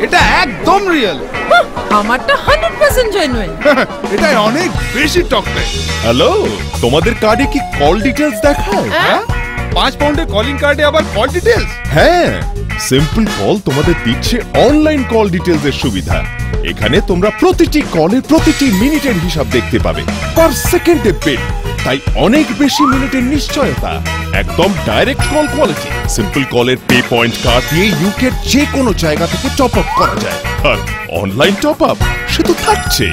এটা একদম রিয়েল। আমারটা 100% জেনুইন। এটা অনেক বেশি টকবে। হ্যালো, তোমাদের কার্ডে কি কল ডিটেলস দেখায়? হ্যাঁ, 5 পাউন্ডের কলিং কার্ডে আবার কল ডিটেলস। হ্যাঁ, সিম্পল কল তোমাদের দিচ্ছে অনলাইন কল ডিটেলস এর সুবিধা। এখানে তোমরা প্রতিটি কলের প্রতিটি মিনিটের হিসাব দেখতে পাবে, পার সেকেন্ডে পেড, তাই অনেক বেশি মিনিটের নিশ্চয়তা। একদম ডাইরেক্ট কল কোয়ালিটি। সিম্পল কলের পে পয়েন্ট কার্ড দিয়ে ইউকের যে কোনো জায়গা থেকে টপ আপ করা যায়, আর অনলাইন টপ আপ সে তো থাকছে।